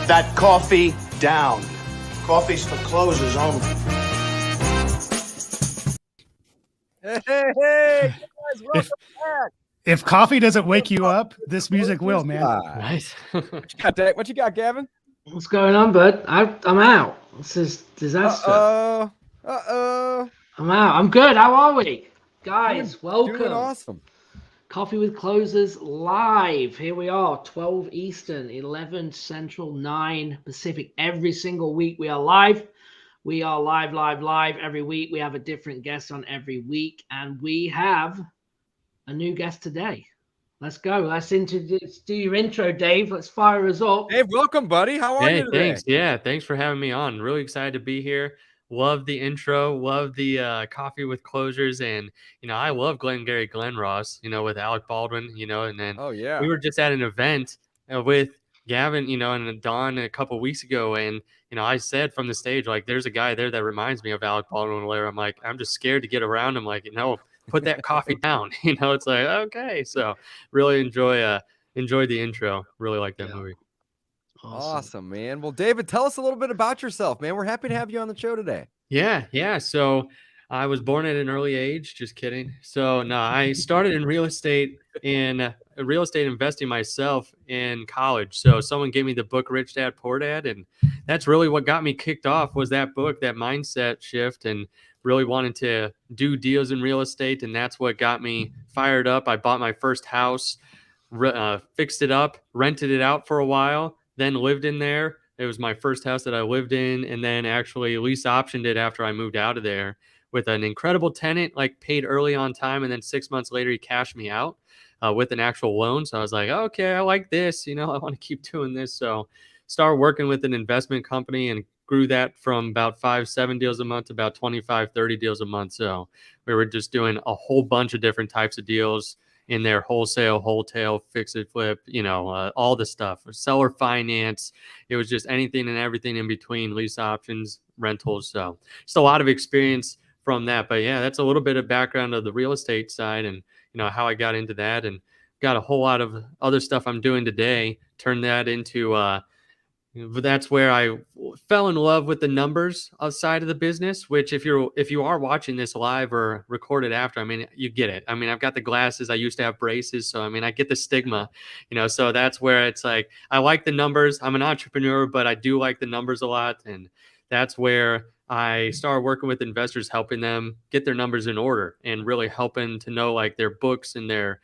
that coffee down. Coffee's for closers only. Hey, guys, welcome back. If coffee doesn't wake you up, this music will, man. Nice. What you got, Gavin? What's going on, bud? I'm out. This is disaster. Uh-oh. I'm out. I'm good. How are we? Guys, welcome. Doing awesome. Coffee with Closers live. Here we are, 12 Eastern, 11 Central, 9 Pacific. Every single week we are live. We are live every week. We have a different guest on every week, and we have a new guest today. Let's go. Let's introduce. Do your intro, Dave. Let's fire us up. Dave, welcome, buddy. How are you today? Thanks. Yeah, thanks for having me on. Really excited to be here. Love the intro. Love the Coffee with Closers, and I love Glengarry Glen Ross. With Alec Baldwin. And then we were just at an event with Gavin. And Don a couple weeks ago, and I said from the stage, like, there's a guy there that reminds me of Alec Baldwin. I'm like, I'm just scared to get around him. Like, put that coffee down. It's like, okay. So really enjoyed the intro. Really like that movie. Awesome, man. Well, David, tell us a little bit about yourself, man. We're happy to have you on the show today. Yeah. So I was born at an early age. Just kidding. So no, I started in real estate investing myself in college. So someone gave me the book Rich Dad Poor Dad, and that's really what got me kicked off, was that book, that mindset shift, and really wanted to do deals in real estate. And that's what got me fired up. I bought my first house, fixed it up, rented it out for a while, then lived in there. It was my first house that I lived in, and then actually lease optioned it after I moved out of there with an incredible tenant, like paid early on time. And then 6 months later, he cashed me out with an actual loan. So I was like, okay, I like this. I want to keep doing this. So started working with an investment company and grew that from about 5-7 deals a month to about 25-30 deals a month. So we were just doing a whole bunch of different types of deals in there: wholesale, fix it, flip, all the stuff, seller finance. It was just anything and everything in between, lease options, rentals. So just a lot of experience from that. But yeah, that's a little bit of background of the real estate side and, how I got into that, and got a whole lot of other stuff I'm doing today. Turn that into, that's where I fell in love with the numbers side of the business, which if you are watching this live or recorded after, you get it. I've got the glasses. I used to have braces. So, I get the stigma, so that's where it's like, I like the numbers. I'm an entrepreneur, but I do like the numbers a lot. And that's where I started working with investors, helping them get their numbers in order and really helping to know like their books and their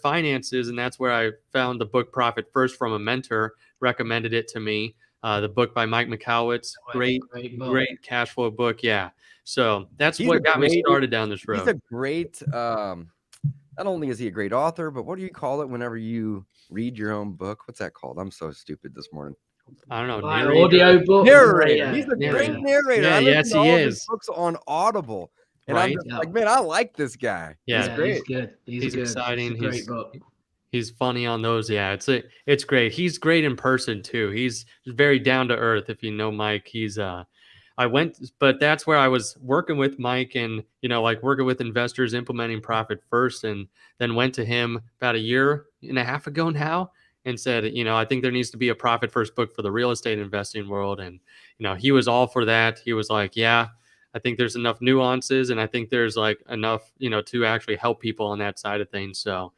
finances. And that's where I found the book Profit First from a mentor, recommended it to me. The book by Mike Mikowicz, great cash flow book. Yeah. So that's what got me started down this road. He's a great, not only is he a great author, but what do you call it whenever you read your own book? What's that called? I'm so stupid this morning. I don't know. Audio book. Narrator. He's a great narrator. Yeah, yes, he is. His books on Audible. And right? I'm just like, man, I like this guy. Yeah, he's great. He's good. He's good. Exciting. It's a great book. He's funny on those. Yeah, it's great. He's great in person too. He's very down to earth. If you know Mike, but that's where I was working with Mike and, like working with investors, implementing Profit First, and then went to him about a year and a half ago now and said, I think there needs to be a Profit First book for the real estate investing world. And, he was all for that. He was like, yeah, I think there's enough nuances, and I think there's like enough, to actually help people on that side of things. So,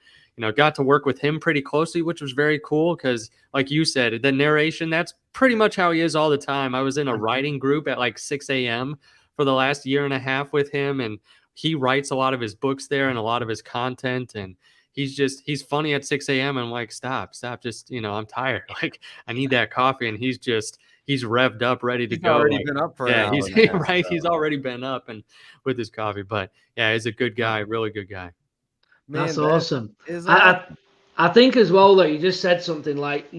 got to work with him pretty closely, which was very cool because, like you said, the narration, that's pretty much how he is all the time. I was in a writing group at like 6 a.m. for the last year and a half with him, and he writes a lot of his books there and a lot of his content, and he's funny at 6 a.m. and I'm like, stop, just, I'm tired. Like, I need that coffee. And he's revved up, ready to go. Already been up for an hour he's now, right. So. He's already been up and with his coffee, but yeah, he's a good guy, really good guy. Man, that's awesome. I think as well that you just said something like,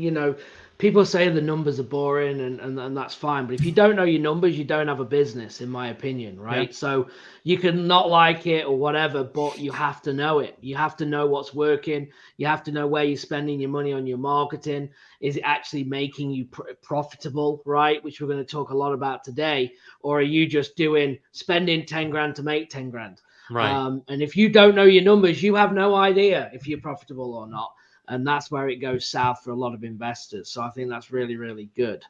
people say the numbers are boring and that's fine. But if you don't know your numbers, you don't have a business, in my opinion, right? Yeah. So you can not like it or whatever, but you have to know it. You have to know what's working. You have to know where you're spending your money on your marketing. Is it actually making you profitable, right? Which we're going to talk a lot about today. Or are you just spending 10 grand to make 10 grand? Right. And if you don't know your numbers, you have no idea if you're profitable or not. And that's where it goes south for a lot of investors. So I think that's really, really good.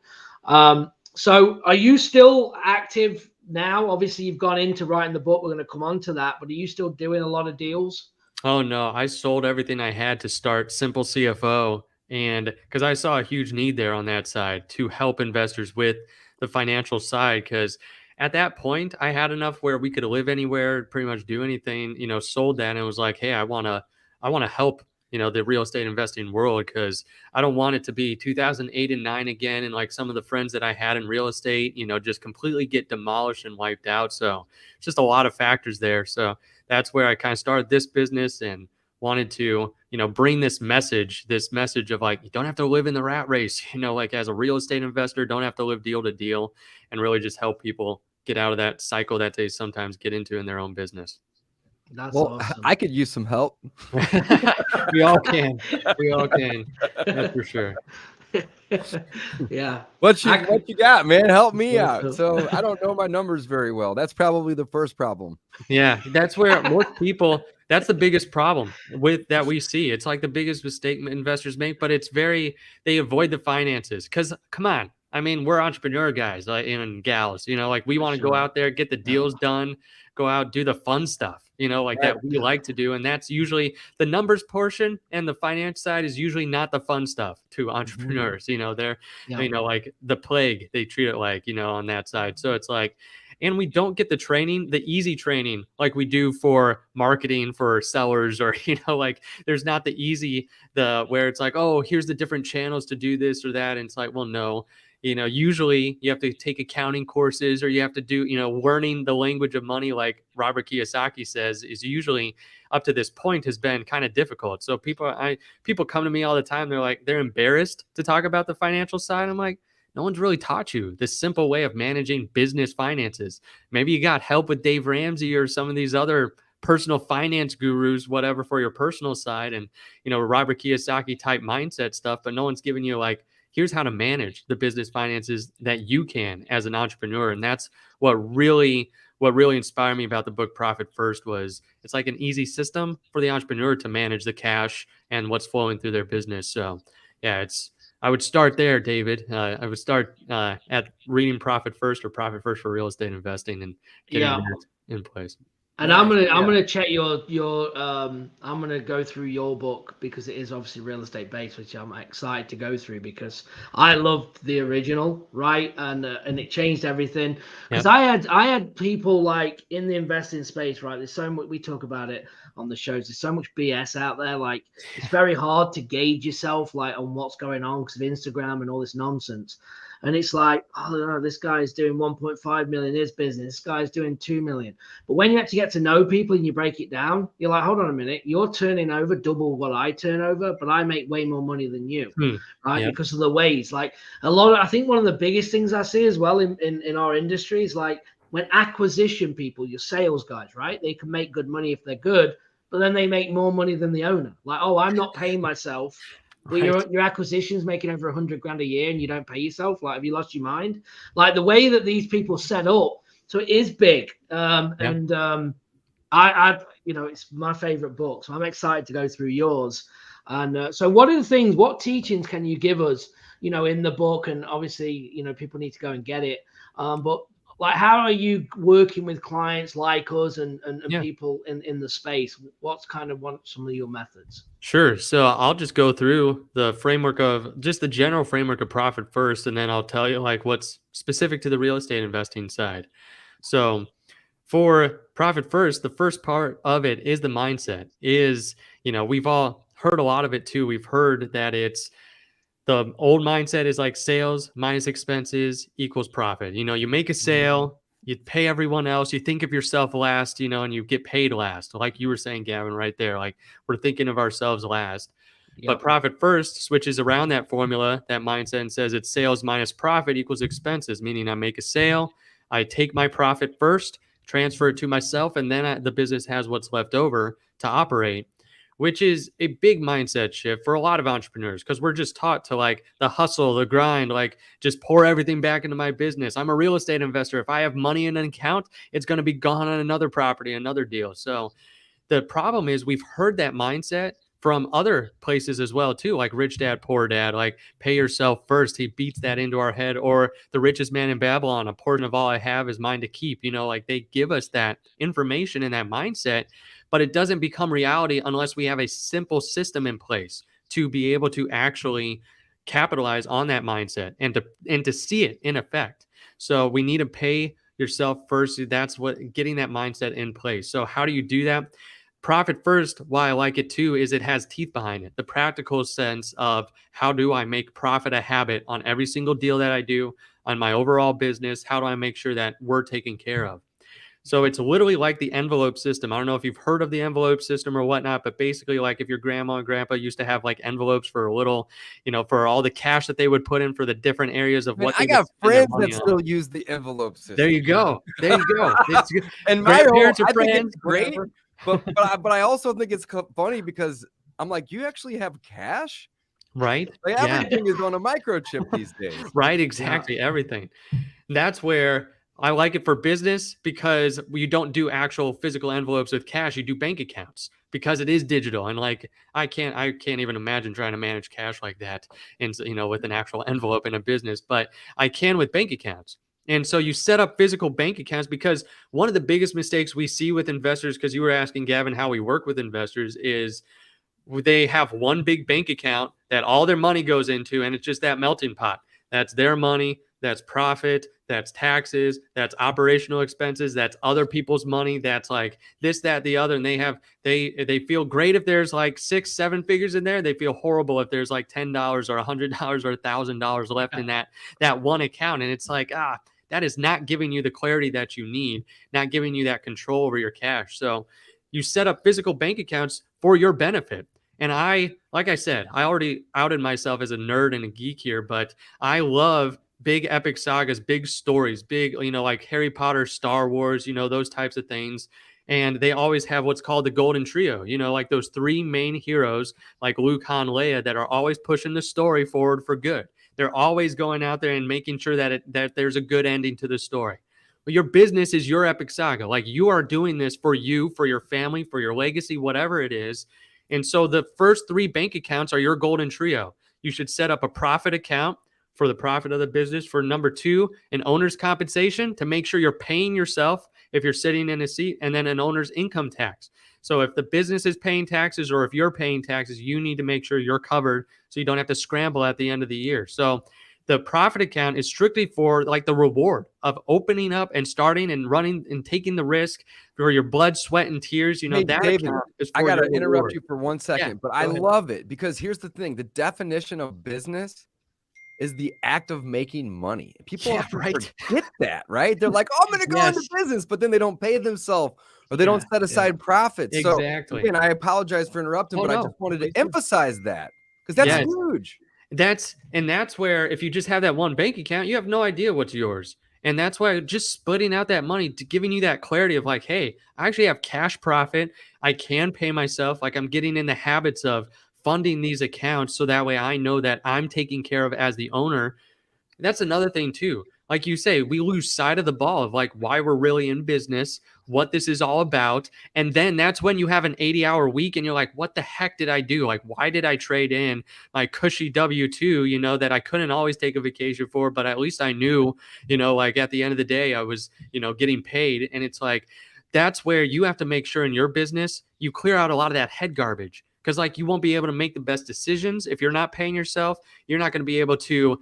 So are you still active now? Obviously, you've gone into writing the book. We're going to come on to that. But are you still doing a lot of deals? Oh no, I sold everything I had to start Simple CFO, and because I saw a huge need there on that side to help investors with the financial side. Because at that point, I had enough where we could live anywhere, pretty much do anything. Sold that and it was like, hey, I want to help the real estate investing world, because I don't want it to be 2008 and 9 again, and like some of the friends that I had in real estate, just completely get demolished and wiped out. So it's just a lot of factors there. So that's where I kind of started this business and wanted to, bring this message of like, you don't have to live in the rat race, like as a real estate investor, don't have to live deal to deal, and really just help people get out of that cycle that they sometimes get into in their own business. That's well, awesome. I could use some help. We all can. That's for sure. Yeah. What you got, man? Help me out. Awesome. So I don't know my numbers very well. That's probably the first problem. Yeah, that's where most people, that's the biggest problem with that we see. It's like the biggest mistake investors make, but they avoid the finances. Because come on, I mean, we're entrepreneur guys and gals, like we want to go out there, get the deals done, go out, do the fun stuff, that we like to do. And that's usually the numbers portion, and the finance side is usually not the fun stuff to entrepreneurs. They're, like the plague, they treat it like, on that side. So it's like, and we don't get the training, the easy training, like we do for marketing for sellers, or, like there's not the easy, where it's like, oh, here's the different channels to do this or that. And it's like, well, no, usually you have to take accounting courses, or you have to do, learning the language of money, like Robert Kiyosaki says, is usually up to this point has been kind of difficult. So people come to me all the time. They're like, they're embarrassed to talk about the financial side. I'm like, no one's really taught you this simple way of managing business finances. Maybe you got help with Dave Ramsey or some of these other personal finance gurus, whatever, for your personal side, and, Robert Kiyosaki type mindset stuff, but no one's giving you like, here's how to manage the business finances that you can as an entrepreneur. And that's what really inspired me about the book Profit First. Was it's like an easy system for the entrepreneur to manage the cash and what's flowing through their business. So yeah, I would start there, David. I would start at reading Profit First, or Profit First for Real Estate Investing, and getting that in place. And I'm gonna check your I'm gonna go through your book, because it is obviously real estate based, which I'm excited to go through, because I loved the original, right? And it changed everything. Because I had people like in the investing space, right? There's so much, we talk about it on the shows, there's so much BS out there. Like it's very hard to gauge yourself like on what's going on because of Instagram and all this nonsense. And it's like, oh no, this guy's doing 1.5 million in his business. This guy's doing 2 million. But when you actually get to know people and you break it down, you're like, hold on a minute, you're turning over double what I turn over, but I make way more money than you, right? Because of the ways. Like I think one of the biggest things I see as well in our industry is like when acquisition people, your sales guys, right? They can make good money if they're good, but then they make more money than the owner. Like, oh, I'm not paying myself. But your acquisition's making over 100 grand a year and you don't pay yourself. Like, have you lost your mind? Like the way that these people set up, so it is big. And I it's my favorite book, so I'm excited to go through yours. And so what teachings can you give us, in the book? And obviously, people need to go and get it. But like, how are you working with clients like us and people in the space? What's kind of some of your methods? Sure. So I'll just go through the framework of just the general framework of Profit First, and then I'll tell you like what's specific to the real estate investing side. So for Profit First, the first part of it is the mindset. We've all heard a lot of it too. We've heard that it's the old mindset is like sales minus expenses equals profit. You make a sale, you pay everyone else, you think of yourself last, and you get paid last. Like you were saying, Gavin, right there, like we're thinking of ourselves last. But Profit First switches around that formula, that mindset, and says it's sales minus profit equals expenses, meaning I make a sale, I take my profit first, transfer it to myself, and then the business has what's left over to operate. which is a big mindset shift for a lot of entrepreneurs because we're just taught to like the hustle, the grind, like just pour everything back into my business. I'm a real estate investor. If I have money in an account, it's going to be gone on another property, another deal. So the problem is we've heard that mindset from other places as well too, like Rich Dad, Poor Dad, like pay yourself first. He beats that into our head. Or The Richest Man in Babylon, a portion of all I have is mine to keep. Like they give us that information and that mindset, but it doesn't become reality unless we have a simple system in place to be able to actually capitalize on that mindset and to see it in effect. So we need to pay yourself first. That's what getting that mindset in place. So how do you do that? Profit first, why I like it too, is it has teeth behind it. The practical sense of how do I make profit a habit on every single deal that I do, on my overall business? How do I make sure that we're taken care of? So it's literally like the envelope system. I don't know if you've heard of the envelope system or whatnot, but basically like if your grandma and grandpa used to have like envelopes for a little, for all the cash that they would put in for the different areas of what I got friends that still use the envelope system. There you go. There you go. And my parents or I think friends, it's great. But I also think it's funny because I'm like, you actually have cash? Right. Like everything is on a microchip these days. Right. Exactly. Yeah. Everything. That's where I like it for business because you don't do actual physical envelopes with cash. You do bank accounts because it is digital. And like, I can't even imagine trying to manage cash like that and, with an actual envelope in a business, but I can with bank accounts. And so you set up physical bank accounts because one of the biggest mistakes we see with investors, because you were asking Gavin how we work with investors, is they have one big bank account that all their money goes into, and it's just that melting pot. That's their money, that's profit, that's taxes, that's operational expenses, that's other people's money, that's like this, that, the other. And they feel great if there's like 6-7 figures in there. They feel horrible if there's like $10 or $100 or $1,000 left in that one account. And it's like, that is not giving you the clarity that you need, not giving you that control over your cash. So you set up physical bank accounts for your benefit. And like I said, I already outed myself as a nerd and a geek here, but I love big epic sagas, big stories, big, like Harry Potter, Star Wars, those types of things. And they always have what's called the golden trio, like those three main heroes, like Luke, Han, Leia, that are always pushing the story forward for good. They're always going out there and making sure that there's a good ending to the story. But your business is your epic saga. Like you are doing this for you, for your family, for your legacy, whatever it is. And so the first 3 bank accounts are your golden trio. You should set up a profit account for the profit of the business. For number 2, an owner's compensation to make sure you're paying yourself if you're sitting in a seat, and then an owner's income tax. So if the business is paying taxes or if you're paying taxes, you need to make sure you're covered so you don't have to scramble at the end of the year. So the profit account is strictly for like the reward of opening up and starting and running and taking the risk for your blood, sweat, and tears. Hey, that David, account is for I got to your interrupt reward. you for 1 second, but I love it because here's the thing. The definition of business is the act of making money. People forget that, right? They're like, oh, I'm going to go into business, but then they don't pay themselves or they don't set aside profits. Exactly. So again, I apologize for interrupting, but I just wanted to emphasize that because that's huge. That's where if you just have that one bank account, you have no idea what's yours. And that's why just splitting out that money, to giving you that clarity of like, hey, I actually have cash profit. I can pay myself. Like I'm getting in the habits of funding these accounts so that way I know that I'm taken care of as the owner. That's another thing too. Like you say, we lose sight of the ball of like why we're really in business, what this is all about. And then that's when you have an 80-hour week and you're like, what the heck did I do? Like, why did I trade in my cushy W-2, that I couldn't always take a vacation for, but at least I knew, like at the end of the day, I was, getting paid. And it's like, that's where you have to make sure in your business, you clear out a lot of that head garbage. Because like you won't be able to make the best decisions if you're not paying yourself. You're not going to be able to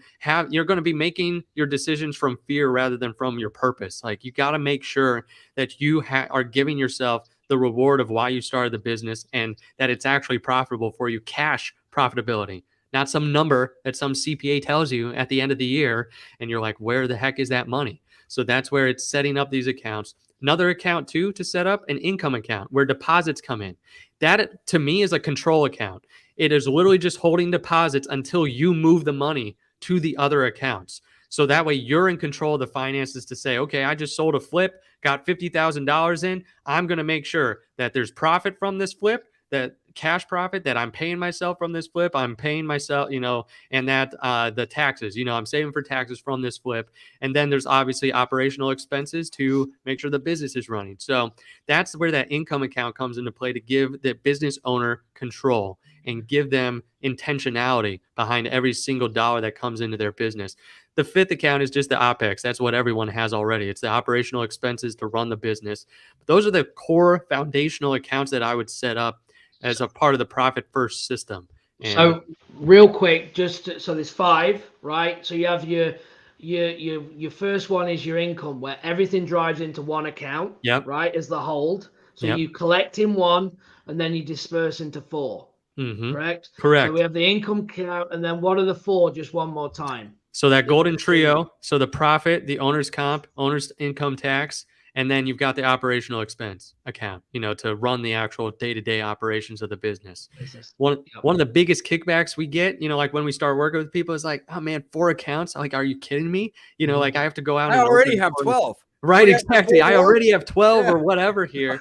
you're going to be making your decisions from fear rather than from your purpose. Like you got to make sure that you are giving yourself the reward of why you started the business and that it's actually profitable for you. Cash profitability, not some number that some CPA tells you at the end of the year. And you're like, where the heck is that money? So that's where it's setting up these accounts. Another account too, to set up an income account where deposits come in. That to me is a control account. It is literally just holding deposits until you move the money to the other accounts. So that way you're in control of the finances to say, okay, I just sold a flip, got $50,000 in. I'm going to make sure that there's profit from this flip, that cash profit that I'm paying myself from this flip, I'm paying myself, and that the taxes, I'm saving for taxes from this flip. And then there's obviously operational expenses to make sure the business is running. So that's where that income account comes into play, to give the business owner control and give them intentionality behind every single dollar that comes into their business. The fifth account is just the OPEX. That's what everyone has already. It's the operational expenses to run the business. But those are the core foundational accounts that I would set up as a part of the profit first system. And so real quick, so there's 5, right? So you have your first one is your income, where everything drives into one account, right? Is the hold. So you collect in one and then you disperse into 4. Correct? So we have the income account, and then what are the 4? Just one more time. So that golden trio, so the profit, the owner's comp, owner's income tax, and then you've got the operational expense account, to run the actual day-to-day operations of the business. One of the biggest kickbacks we get, like when we start working with people, is like, oh man, 4 accounts. Like, are you kidding me? Like I have to go out. I already have 12. Right, exactly. I already have 12 or whatever here.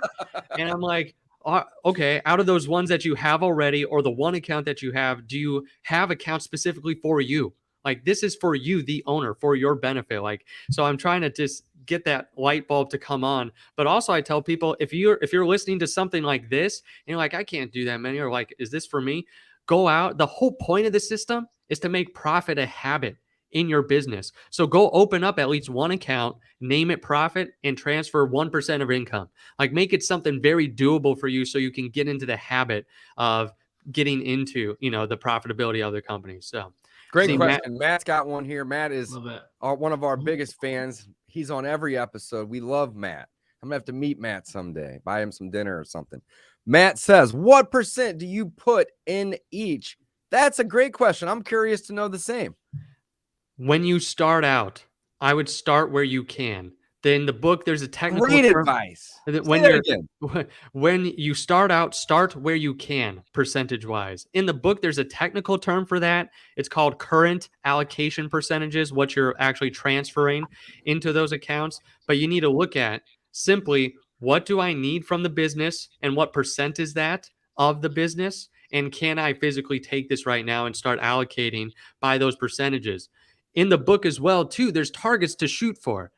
And I'm like, okay, out of those ones that you have already, or the one account that you have, do you have accounts specifically for you? Like, this is for you, the owner, for your benefit. Like, so I'm trying to just get that light bulb to come on. But also I tell people, if you're listening to something like this and you're like, I can't do that many, or like, is this for me? Go out. The whole point of the system is to make profit a habit in your business. So go open up at least one account, name it profit, and transfer 1% of income. Like, make it something very doable for you, so you can get into the habit of getting into, the profitability of the company. So great question. Matt's got one here. Matt is one of our biggest fans. He's on every episode. We love Matt. I'm gonna have to meet Matt someday, buy him some dinner or something. Matt says, what % do you put in each? That's a great question. I'm curious to know the same. When you start out, I would start where you can. Then the book, there's a technical great term. Advice. When you start out, start where you can, percentage wise. In the book, there's a technical term for that. It's called current allocation percentages, what you're actually transferring into those accounts. But you need to look at simply, what do I need from the business, and what % is that of the business? And can I physically take this right now and start allocating by those percentages? In the book as well, too, there's targets to shoot for.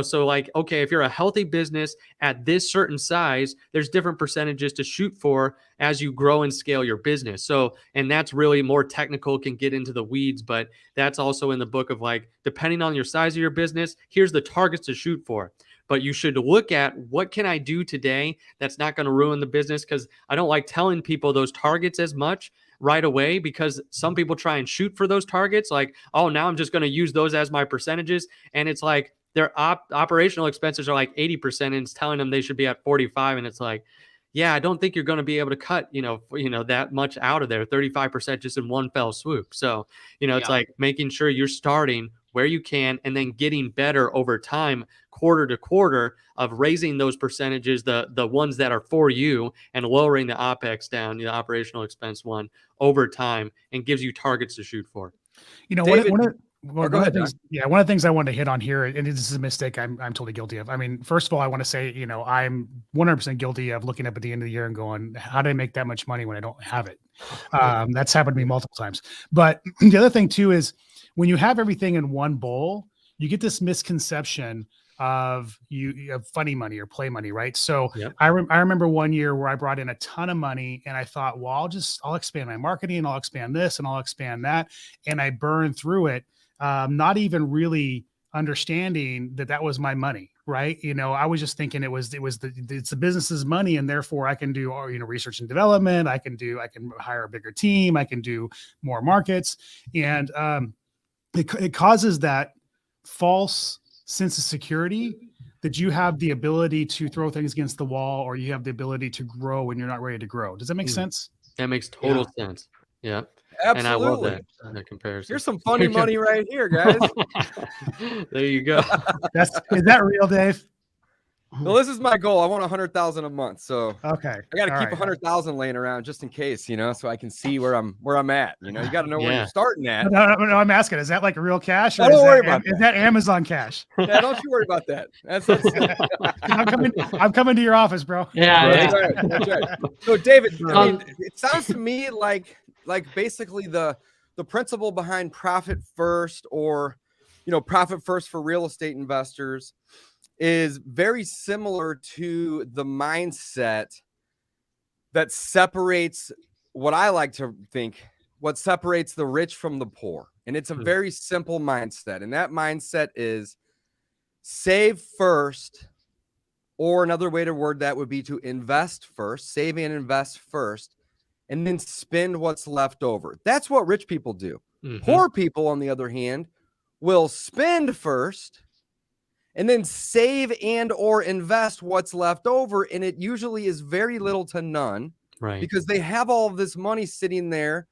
So like, okay, if you're a healthy business at this certain size, there's different percentages to shoot for as you grow and scale your business. So, and that's really more technical, can get into the weeds, but that's also in the book of like, depending on your size of your business, here's the targets to shoot for. But you should look at, what can I do today that's not going to ruin the business? Because I don't like telling people those targets as much right away, because some people try and shoot for those targets. Like, oh, now I'm just going to use those as my percentages. And it's like, their operational expenses are like 80%, and it's telling them they should be at 45. And it's like, yeah, I don't think you're going to be able to cut, that much out of there, 35% just in one fell swoop. So, it's like making sure you're starting where you can, and then getting better over time, quarter to quarter, of raising those percentages, the ones that are for you, and lowering the OPEX down, the operational expense one, over time, and gives you targets to shoot for. David, one of the things I wanted to hit on here, and this is a mistake I'm totally guilty of. I mean, first of all, I want to say, I'm 100% guilty of looking up at the end of the year and going, how did I make that much money when I don't have it? That's happened to me multiple times. But the other thing too is, when you have everything in one bowl, you get this misconception of you have funny money or play money, right? So I remember one year where I brought in a ton of money, and I thought, well, I'll expand my marketing, and I'll expand this, and I'll expand that, and I burned through it. Not even really understanding that was my money, right? I was just thinking it's the business's money, and therefore I can do, research and development. I can hire a bigger team. I can do more markets, and it causes that false sense of security that you have the ability to throw things against the wall, or you have the ability to grow when you're not ready to grow. Does that make sense? That makes total sense. Yeah. Absolutely. And I love that comparison. Here's some funny money right here, guys. There you go. Is that real, Dave? Well, this is my goal. I want 100,000 a month. So okay, I got to keep 100,000 laying around just in case, so I can see where I'm at. You got to know where you're starting at. No, I'm asking, is that like real cash? Or don't worry about that. Is that Amazon cash? Yeah, don't you worry about that. That's I'm coming to your office, bro. Yeah, That's right. So David, it sounds to me like basically the principle behind profit first, or profit first for real estate investors, is very similar to the mindset that separates what I like to think, what separates the rich from the poor. And it's a very simple mindset. And that mindset is save first, or another way to word that would be to invest first, save and invest first, and then spend what's left over. That's what rich people do. Poor people, on the other hand, will spend first and then save and or invest what's left over. And it usually is very little to none, right? Because they have all of this money sitting there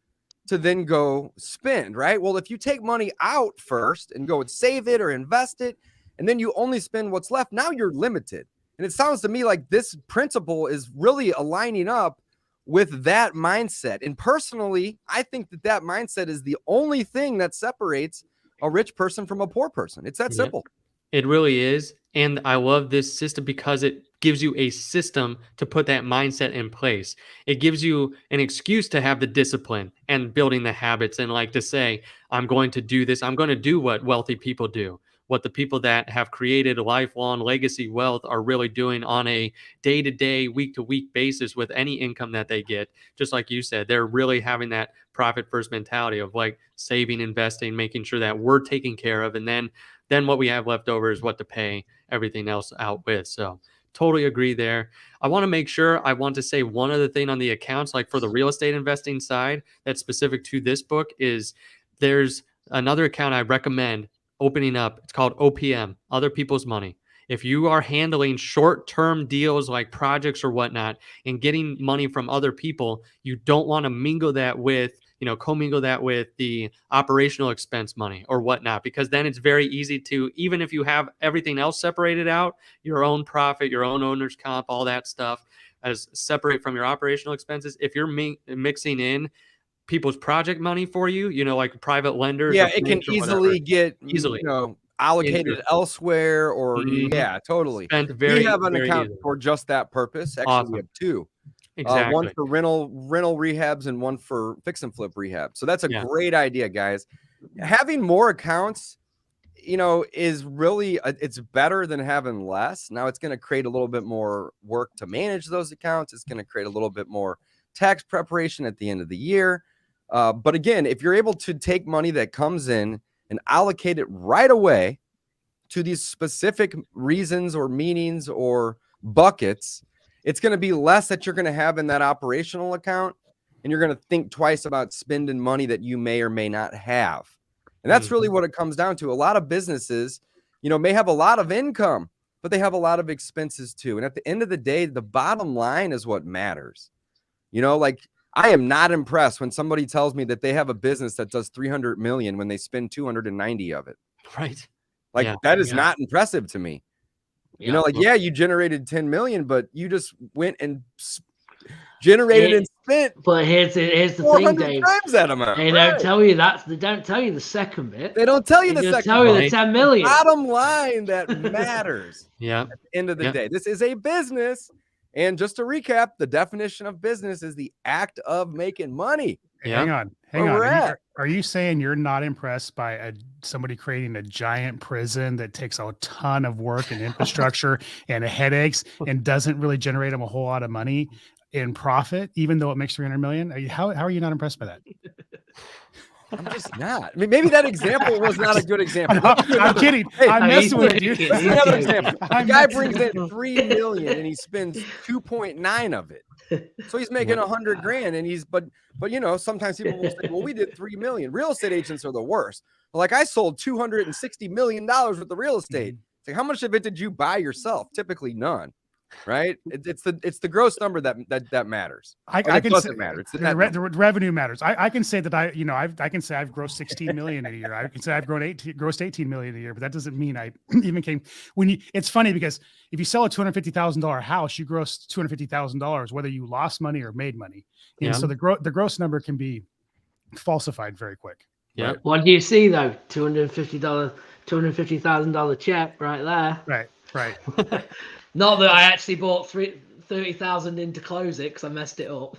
to then go spend, right? Well, if you take money out first and go and save it or invest it, and then you only spend what's left, now you're limited. And it sounds to me like this principle is really aligning up with that mindset. And personally, I think that mindset is the only thing that separates a rich person from a poor person. It's that simple. It really is. And I love this system because it gives you a system to put that mindset in place. It gives you an excuse to have the discipline and building the habits, and like to say, I'm going to do this. I'm going to do what wealthy people do, what the people that have created lifelong legacy wealth are really doing on a day-to-day, week-to-week basis with any income that they get. Just like you said, they're really having that profit first mentality of like saving, investing, making sure that we're taken care of. And then what we have left over is what to pay everything else out with. So totally agree there. I want to say one other thing on the accounts, like for the real estate investing side, that's specific to this book, is there's another account I recommend opening up. It's called OPM, Other People's Money. If you are handling short-term deals like projects or whatnot and getting money from other people, you don't want to mingle that with, commingle that with the operational expense money or whatnot, because then it's very easy to, even if you have everything else separated out, your own profit, your own owner's comp, all that stuff as separate from your operational expenses. If you're mixing in people's project money for you, like private lenders. Yeah, it can easily get allocated elsewhere, or totally. We have an account for just that purpose. Actually, we have two. Exactly. One for rental rehabs and one for fix and flip rehab. So that's a great idea, guys. Having more accounts, is really it's better than having less. Now it's going to create a little bit more work to manage those accounts. It's going to create a little bit more tax preparation at the end of the year. But again, if you're able to take money that comes in and allocate it right away to these specific reasons or meanings or buckets, it's going to be less that you're going to have in that operational account, and you're going to think twice about spending money that you may or may not have. And that's really what it comes down to. A lot of businesses, may have a lot of income, but they have a lot of expenses too. And at the end of the day, the bottom line is what matters. I am not impressed when somebody tells me that they have a business that does 300 million when they spend 290 of it. Right. That is not impressive to me. You generated 10 million, but you just went and generated and spent. But here's the thing, Dave. Times that amount. They don't tell you that. They don't tell you the second bit. They don't tell you the second. Tell you the 10 million. Bottom line that matters. At the end of the day, this is a business. And just to recap, the definition of business is the act of making money. Hang on. Are you saying you're not impressed by somebody creating a giant prison that takes a ton of work and infrastructure and headaches and doesn't really generate them a whole lot of money in profit, even though it makes 300 million? How are you not impressed by that? I'm just not. I mean, maybe that example was not a good example. I'm kidding. I'm messing with you. Let's do another example. The guy brings in 3 million and he spends 2.9 of it. So he's making 100 grand, and but sometimes people will say, well, we did 3 million. Real estate agents are the worst. Like, I sold $260 million worth of real estate. It's like, how much of it did you buy yourself? Typically none. right? It's the gross number that matters. I can doesn't say, matter. It's the revenue matters. I can say that I can say I've grossed 16 million a year. I can say I've grossed 18 million a year, but that doesn't mean I even came it's funny because if you sell a $250,000 house, you gross $250,000, whether you lost money or made money. And so the gross number can be falsified very quick. Yeah. Right. What do you see though? $250,000 check right there. Right. Not that I actually bought 30,000 in to close it because I messed it up.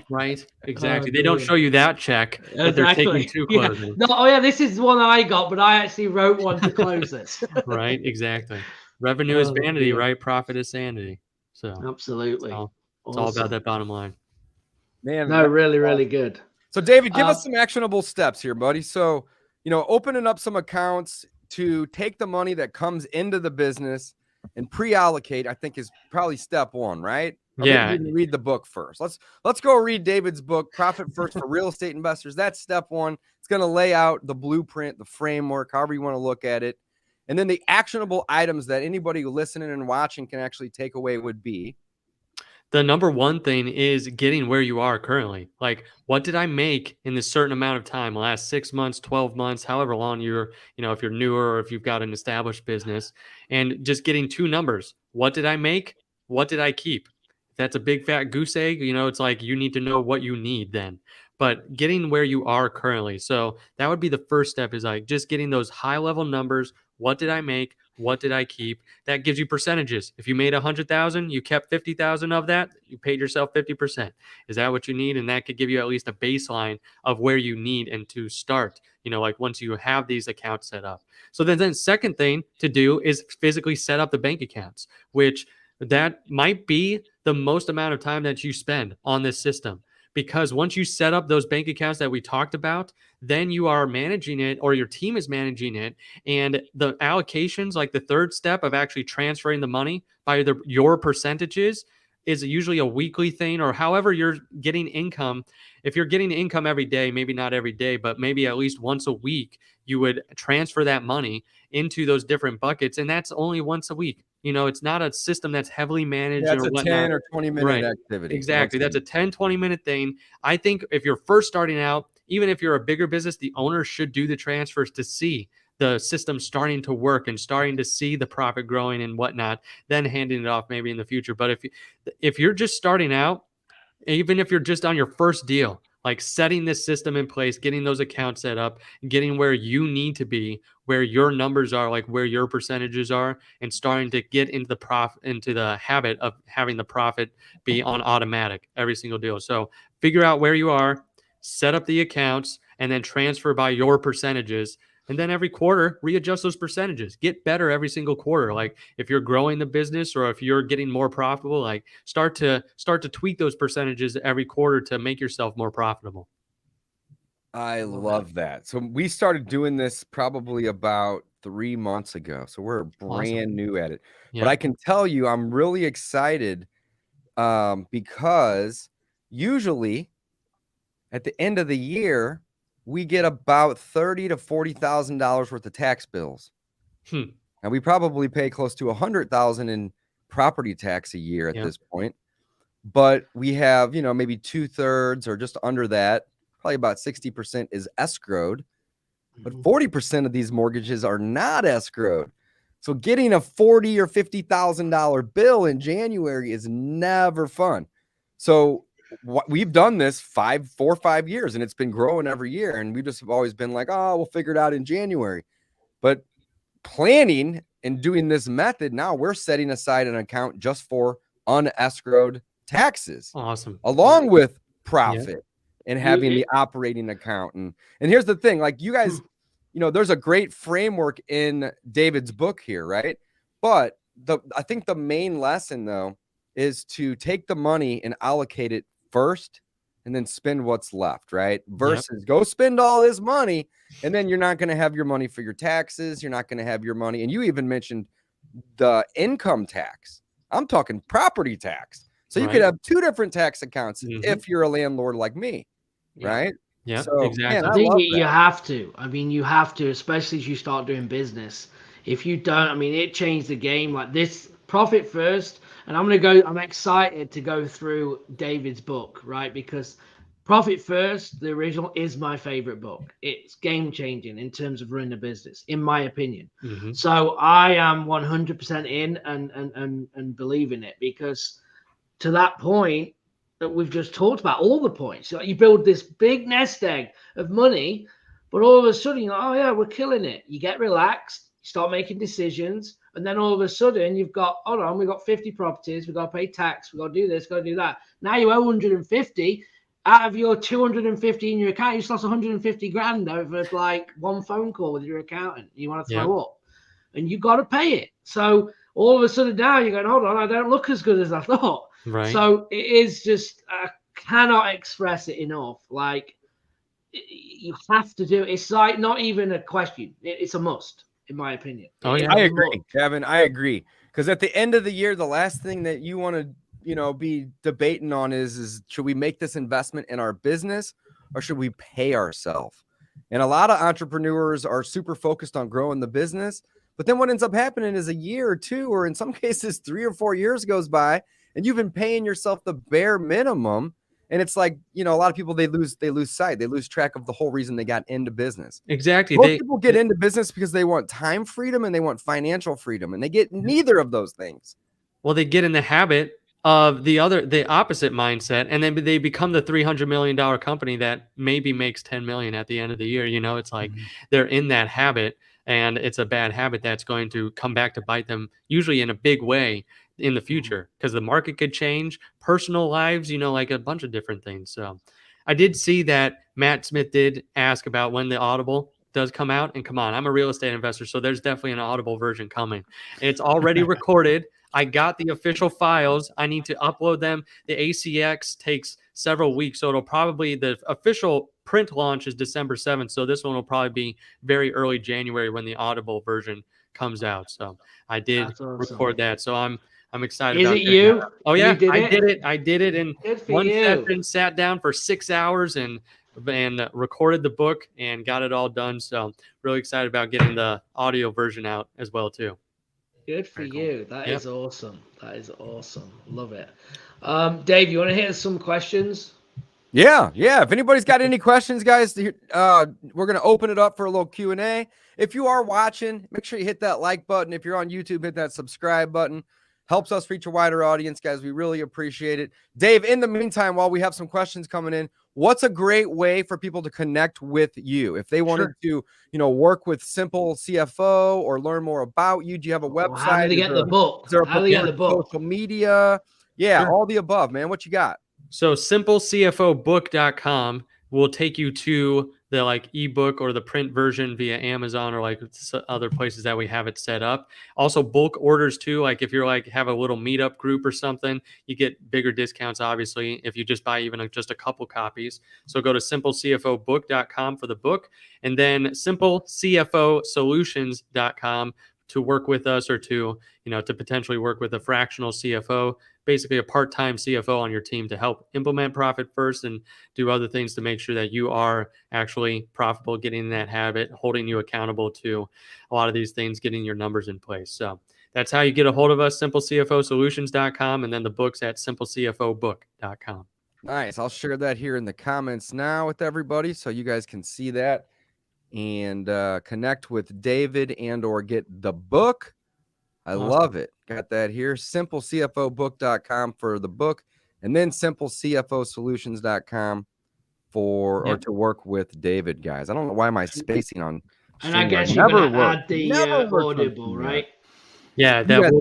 Right. Exactly. They don't show you that check that they're taking to closing. No, this is one I got, but I actually wrote one to close this. Right. Exactly. Revenue is vanity, right? Profit is sanity. So absolutely, it's all about that bottom line. Man, no, really good. So David, give us some actionable steps here, buddy. So, opening up some accounts to take the money that comes into the business and pre-allocate, I think is probably step one, right? Or maybe read the book first. Let's go read David's book, Profit First for Real Estate Investors. That's step one. It's going to lay out the blueprint, the framework, however you want to look at it. And then the actionable items that anybody listening and watching can actually take away would be. The number one thing is getting where you are currently. Like, what did I make in this certain amount of time, the last 6 months, 12 months, however long you're, if you're newer or if you've got an established business, and just getting two numbers. What did I make? What did I keep? If that's a big fat goose egg, it's like you need to know what you need then. But getting where you are currently. So that would be the first step, is like just getting those high level numbers. What did I make? What did I keep? That gives you percentages. If you made 100,000, you kept 50,000 of that, you paid yourself 50%. Is that what you need? And that could give you at least a baseline of where you need and to start, like once you have these accounts set up. So then second thing to do is physically set up the bank accounts, which that might be the most amount of time that you spend on this system. Because once you set up those bank accounts that we talked about, then you are managing it, or your team is managing it. And the allocations, like the third step of actually transferring the money by your percentages, is usually a weekly thing, or however you're getting income. If you're getting income every day, maybe not every day, but maybe at least once a week, you would transfer that money into those different buckets. And that's only once a week. It's not a system that's heavily managed. That's or a whatnot. 10 or 20 minute activity. Exactly. That's a 10, 20 minute thing. I think if you're first starting out, even if you're a bigger business, the owner should do the transfers to see the system starting to work and starting to see the profit growing and whatnot, then handing it off maybe in the future. But if you're just starting out, even if you're just on your first deal, like setting this system in place, getting those accounts set up, getting where you need to be, where your numbers are, like where your percentages are, and starting to get into the habit of having the profit be on automatic every single deal. So figure out where you are, set up the accounts, and then transfer by your percentages. And then every quarter, readjust those percentages. Get better every single quarter. Like if you're growing the business or if you're getting more profitable, like start to tweak those percentages every quarter to make yourself more profitable. I love that. So we started doing this probably about 3 months ago. So we're brand new at it. But I can tell you, I'm really excited because usually at the end of the year, we get about $30,000 to $40,000 worth of tax bills. And we probably pay close to $100,000 in property tax a year at this point. But we have, maybe 2/3 or just under that, probably about 60% is escrowed. But 40% of these mortgages are not escrowed. So getting a $40,000 or $50,000 bill in January is never fun. So we've done this 4 or 5 years, and it's been growing every year. And we just have always been like, oh, we'll figure it out in January. But planning and doing this method, now we're setting aside an account just for unescrowed taxes. Awesome. Along with profit and having the operating account. And here's the thing, like you guys, there's a great framework in David's book here, right? But I think the main lesson though is to take the money and allocate it first and then spend what's left, right? Versus go spend all this money and then you're not going to have your money for your taxes. You're not going to have your money. And you even mentioned the income tax. I'm talking property tax. So you could have 2 different tax accounts if you're a landlord like me, right? Yeah, so, exactly. Man, I think you have to. I mean, you have to, especially as you start doing business. If you don't, it changed the game. Like this profit first. And I'm excited to go through David's book, right? Because Profit First, the original, is my favorite book. It's game changing in terms of running a business, in my opinion. Mm-hmm. So I am 100% in and believe in it, because to that point that we've just talked about, all the points, you build this big nest egg of money, but all of a sudden you're like, oh yeah, we're killing it. You get relaxed, you start making decisions, and then all of a sudden we've got 50 properties, we've got to pay tax, we've got to do this, got to do that. Now you owe 150. Out of your 250 in your account, you lost 150 grand over like one phone call with your accountant. You want to throw up, and you got to pay it. So all of a sudden now you're going, hold on, I don't look as good as I thought. Right. So it is just, I cannot express it enough. Like, you have to do it. It's like not even a question. It's a must, in my opinion. Oh yeah, I agree, Kevin. I agree. Because at the end of the year, the last thing that you want to be debating on is should we make this investment in our business or should we pay ourselves? And a lot of entrepreneurs are super focused on growing the business, but then what ends up happening is a year or two, or in some cases 3 or 4 years goes by, and you've been paying yourself the bare minimum. And it's like, a lot of people, they lose sight, they lose track of the whole reason they got into business. Exactly. Most people get into business because they want time freedom and they want financial freedom, and they get neither of those things. Well, they get in the habit of the opposite mindset, and then they become the $300 million company that maybe makes 10 million at the end of the year. It's like they're in that habit, and it's a bad habit that's going to come back to bite them, usually in a big way in the future, because the market could change, personal lives, like a bunch of different things. So I did see that Matt Smith did ask about when the Audible does come out, and come on, I'm a real estate investor, so there's definitely an Audible version coming. It's already recorded. I got the official files. I need to upload them. The ACX takes several weeks, so it'll probably, the official print launch is December 7th. So this one will probably be very early January when the Audible version comes out. So I did record that. So I'm excited. Is it you? That. Oh yeah, I did it in one session. Sat down for 6 hours and recorded the book and got it all done. So really excited about getting the audio version out as well too. Good for you. That is awesome. That is awesome. Love it. Dave, you want to hit some questions? Yeah. If anybody's got any questions, guys, we're going to open it up for a little Q&A. If you are watching, make sure you hit that like button. If you're on YouTube, hit that subscribe button. Helps us reach a wider audience, guys. We really appreciate it. Dave, in the meantime, while we have some questions coming in, what's a great way for people to connect with you? If they wanted to, work with Simple CFO or learn more about you, do you have a website? How do they get the book? How do they get the book? Social media? Yeah, all the above, man. What you got? So simplecfobook.com will take you to the ebook or the print version via Amazon or other places that we have it set up. Also bulk orders too. If you're have a little meetup group or something, you get bigger discounts, obviously, if you just buy even just a couple copies. So go to simplecfobook.com for the book, and then simplecfosolutions.com to work with us, or to potentially work with a fractional CFO, basically a part-time CFO on your team to help implement Profit First and do other things to make sure that you are actually profitable, getting in that habit, holding you accountable to a lot of these things, getting your numbers in place. So that's how you get a hold of us, simplecfosolutions.com, and then the book's at simplecfobook.com. Nice. I'll share that here in the comments now with everybody so you guys can see that and connect with David and or get the book. I love it. Got that here. simplecfobook.com for the book, and then simplecfosolutions.com or to work with David, guys. I don't know why am I spacing on. And I guess you're going to add the Audible, right? Yeah, that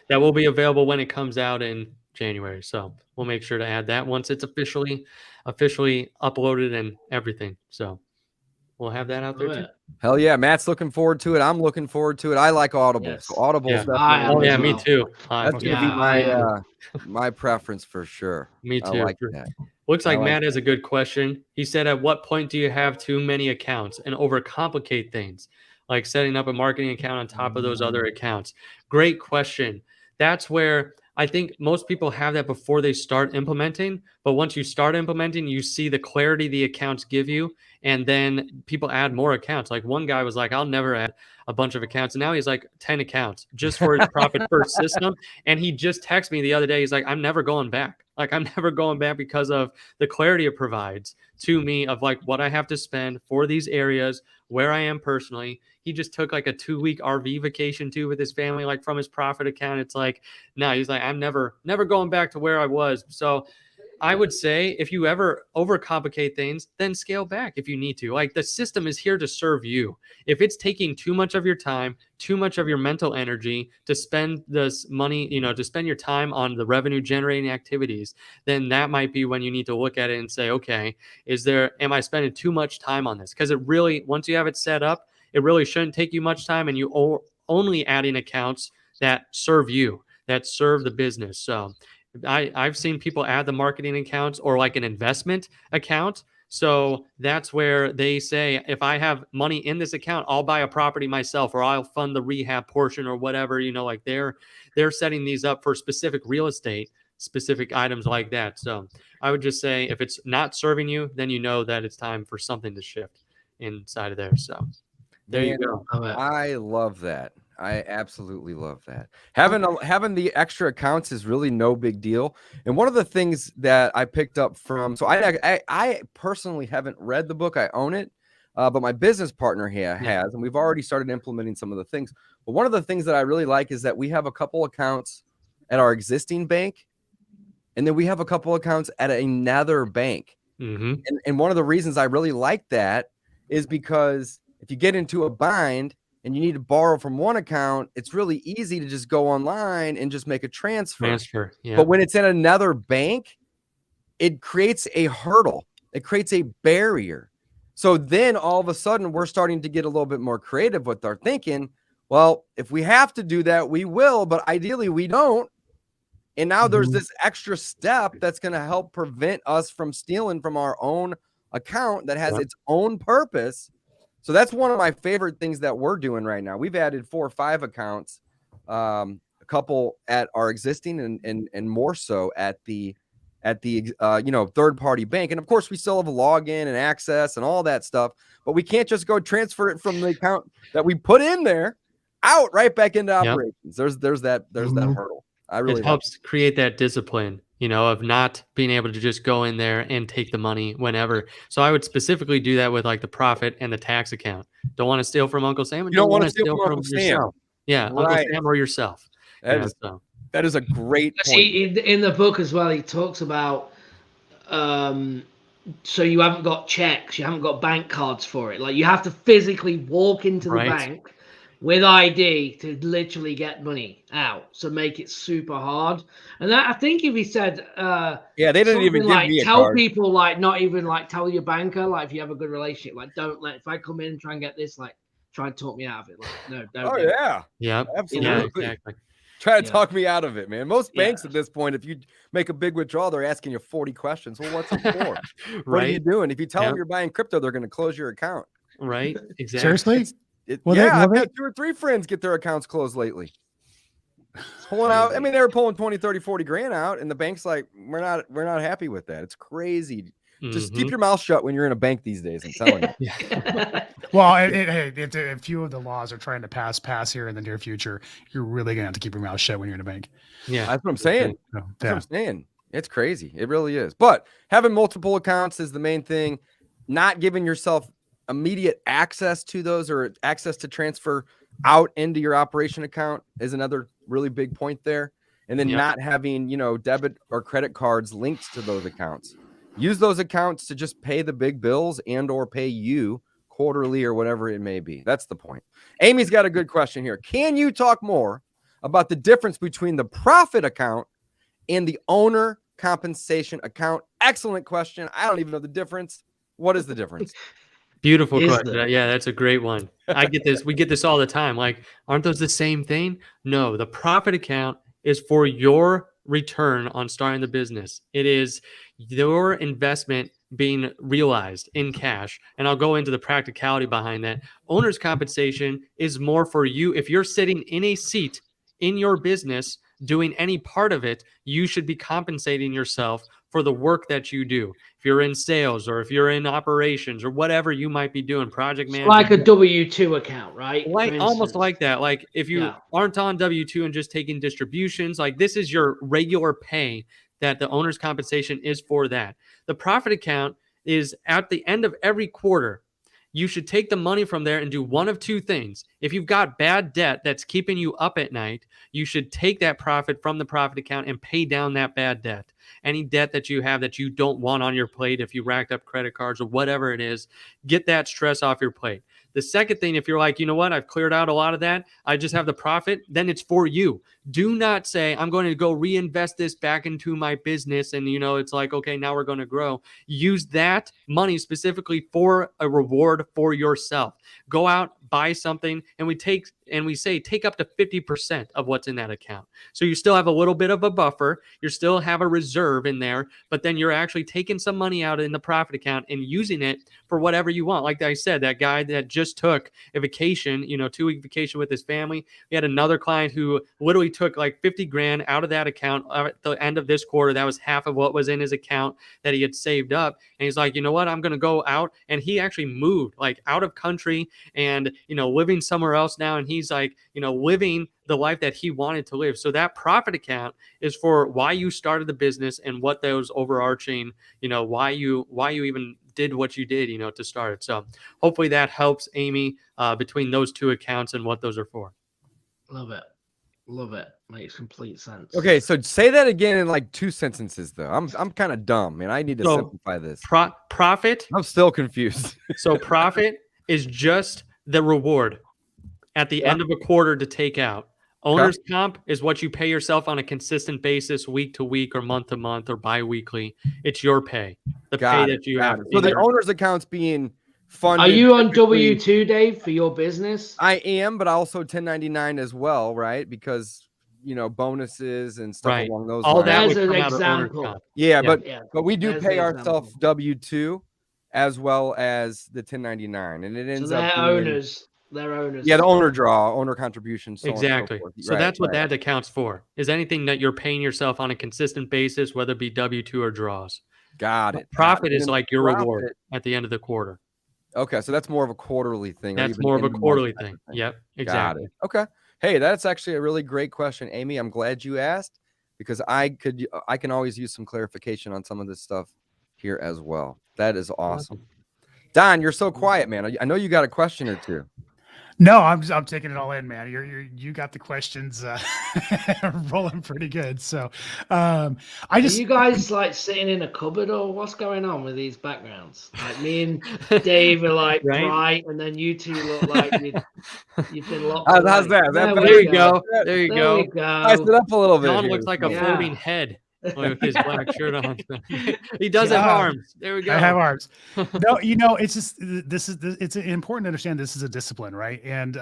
will be available when it comes out in January. So we'll make sure to add that once it's officially uploaded and everything. So we'll have that out there too. Hell yeah, Matt's looking forward to it. I'm looking forward to it. I like Audible. Yes. So Audible is definitely. Me too. That's gonna be my preference for sure. Me too. I like that. Looks like Matt has a good question. He said, at what point do you have too many accounts and overcomplicate things, like setting up a marketing account on top of those other accounts? Great question. That's where I think most people have that before they start implementing. But once you start implementing, you see the clarity the accounts give you, And then people add more accounts. Like one guy was like, I'll never add a bunch of accounts. And now he's like 10 accounts just for his profit first system. And he just texted me the other day. He's like, I'm never going back. Like, I'm never going back because of the clarity it provides to me of like what I have to spend for these areas, where I am personally. He just took like a 2-week RV vacation too with his family, like from his profit account. It's like, no, he's like, I'm never going back to where I was. So I would say if you ever overcomplicate things, then scale back if you need to. Like, the system is here to serve you. If it's taking too much of your time, too much of your mental energy to spend this money, to spend your time on the revenue generating activities, then that might be when you need to look at it and say, okay, am I spending too much time on this? Because it really, once you have it set up, it really shouldn't take you much time, and you only adding accounts that serve you, that serve the business. So I've seen people add the marketing accounts or like an investment account. So that's where they say, if I have money in this account, I'll buy a property myself, or I'll fund the rehab portion or whatever, like they're setting these up for specific real estate, specific items like that. So I would just say if it's not serving you, then you know that it's time for something to shift inside of there. So there you go. I love that. I absolutely love that. Having the extra accounts is really no big deal. And one of the things that I picked up from, so I personally haven't read the book. I own it, but my business partner here has, and we've already started implementing some of the things. But one of the things that I really like is that we have a couple accounts at our existing bank, and then we have a couple accounts at another bank. Mm-hmm. And one of the reasons I really like that is because if you get into a bind and you need to borrow from one account, it's really easy to just go online and just make a transfer. Yeah. But when it's in another bank, it creates a hurdle. It creates a barrier. So then all of a sudden we're starting to get a little bit more creative with our thinking. Well, if we have to do that, we will, but ideally we don't. And now there's this extra step that's going to help prevent us from stealing from our own account that has its own purpose. So that's one of my favorite things that we're doing right now. We've added 4 or 5 accounts, a couple at our existing and more so at the third party bank. And of course we still have a login and access and all that stuff, but we can't just go transfer it from the account that we put in there out right back into operations. There's that hurdle. It helps create that discipline, of not being able to just go in there and take the money whenever. So I would specifically do that with like the profit and the tax account. Don't want to steal from Uncle Sam. You don't want to steal from Uncle Sam. Yourself. Yeah, right. Uncle Sam or yourself. That is a great point. See, in the book as well, he talks about so you haven't got checks, you haven't got bank cards for it. Like, you have to physically walk into the bank with ID to literally get money out. So make it super hard. And that, I think if he said, they didn't even give me a tell card. people, like, not even like tell your banker, like, if you have a good relationship, like, don't let, if I come in and try and get this, like, try and talk me out of it. Like, no, don't. Yeah, absolutely. Yeah, exactly. Try to talk me out of it, man. Most banks at this point, if you make a big withdrawal, they're asking you 40 questions. Well, what's it for? What are you doing? If you tell them you're buying crypto, they're going to close your account. Right. Exactly. Seriously? I've had 2 or 3 friends get their accounts closed lately. Pulling out. I mean, they were pulling 20, 30, 40 grand out, and the bank's like, we're not happy with that. It's crazy. Just keep your mouth shut when you're in a bank these days. I'm telling you. Well, a few of the laws are trying to pass here in the near future. You're really gonna have to keep your mouth shut when you're in a bank. Yeah, that's what I'm saying. That's what I'm saying. It's crazy. It really is. But having multiple accounts is the main thing. Not giving yourself immediate access to those or access to transfer out into your operation account is another really big point there. And then not having, debit or credit cards linked to those accounts. Use those accounts to just pay the big bills and or pay you quarterly or whatever it may be. That's the point. Amy's got a good question here. Can you talk more about the difference between the profit account and the owner compensation account? Excellent question. I don't even know the difference. What is the difference? Beautiful question. Yeah, that's a great one. I get this. We get this all the time. Like, aren't those the same thing? No, the profit account is for your return on starting the business. It is your investment being realized in cash. And I'll go into the practicality behind that. Owner's compensation is more for you. If you're sitting in a seat in your business doing any part of it, you should be compensating yourself for the work that you do. If you're in sales or if you're in operations or whatever you might be doing, project management. Like a W-2 account, right? Like almost like that. Like if you aren't on W-2 and just taking distributions, like this is your regular pay that the owner's compensation is for that. The profit account is at the end of every quarter. You should take the money from there and do one of two things. If you've got bad debt that's keeping you up at night, you should take that profit from the profit account and pay down that bad debt. Any debt that you have that you don't want on your plate, if you racked up credit cards or whatever it is, get that stress off your plate. The second thing, if you're like, you know what, I've cleared out a lot of that, I just have the profit, then it's for you. Do not say, I'm going to go reinvest this back into my business. And, it's like, okay, now we're going to grow. Use that money specifically for a reward for yourself. Go out, buy something, and we say take up to 50% of what's in that account. So you still have a little bit of a buffer. You still have a reserve in there, but then you're actually taking some money out in the profit account and using it for whatever you want. Like I said, that guy that just took a vacation, 2-week vacation with his family. We had another client who literally took like 50 grand out of that account at the end of this quarter. That was half of what was in his account that he had saved up. And he's like, you know what, I'm going to go out. And he actually moved like out of country and, living somewhere else now. And he's like, living the life that he wanted to live. So that profit account is for why you started the business and what those overarching, why you even did what you did, to start it. So hopefully that helps, Amy, between those two accounts and what those are for. Love it. Love it. Makes complete sense. Okay, so say that again in like 2 sentences, though. I'm kind of dumb, man. I need to simplify this. Profit. I'm still confused. So profit is just the reward at the end of a quarter to take out. Owner's comp is what you pay yourself on a consistent basis, week to week or month to month or bi-weekly. It's your pay, the pay that you have. So the owner's account's being funded. Are you on W-2, Dave, for your business? I am, but also 1099 as well, right? Because bonuses and stuff along those lines. All that as an example. Yeah, but we do pay ourselves W-2 as well as the 1099, and it ends up being owners. They're owners. Yeah, the owner contributions. Exactly. So that's what that accounts for. Is anything that you're paying yourself on a consistent basis, whether it be W-2 or draws. Got it. Profit is like your reward at the end of the quarter. Okay, so that's more of a quarterly thing. That's more of a quarterly thing. Yep, exactly. Got it. Okay. Hey, that's actually a really great question, Amy. I'm glad you asked because I can always use some clarification on some of this stuff here as well. That is awesome. Don, you're so quiet, man. I know you got a question or two. No, I'm taking it all in, man. You got the questions rolling pretty good. So, are you guys like sitting in a cupboard or what's going on with these backgrounds? Like me and Dave are like bright, and then you two look like you've been locked. How's that? There you go. There you go. Spice it up a little bit. Don looks like a floating head. With his black shirt on. He does have arms. There we go. I have arms. No, it's just it's important to understand this is a discipline, right? And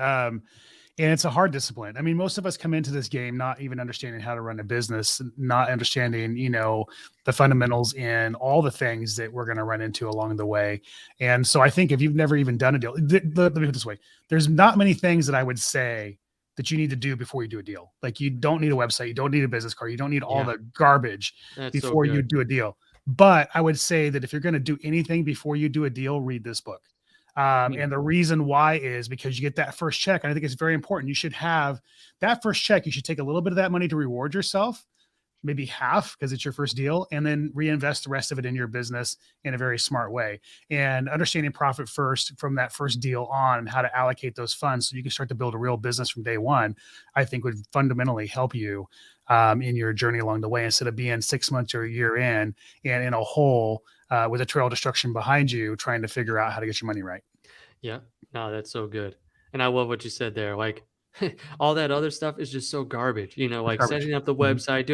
it's a hard discipline. I mean, most of us come into this game not even understanding how to run a business, not understanding, the fundamentals in all the things that we're going to run into along the way. And so I think if you've never even done a deal, let me put it this way. There's not many things that I would say that you need to do before you do a deal. Like you don't need a website, you don't need a business card, you don't need all the garbage before you do a deal. But I would say that if you're going to do anything before you do a deal, read this book. And the reason why is because you get that first check. And I think it's very important. You should have that first check. You should take a little bit of that money to reward yourself, maybe half because it's your first deal, and then reinvest the rest of it in your business in a very smart way. And understanding profit first from that first deal on, and how to allocate those funds so you can start to build a real business from day one, I think would fundamentally help you in your journey along the way, instead of being 6 months or a year in and in a hole with a trail of destruction behind you, trying to figure out how to get your money right. Yeah, no, that's so good. And I love what you said there. Like, all that other stuff is just so garbage, like setting up the website,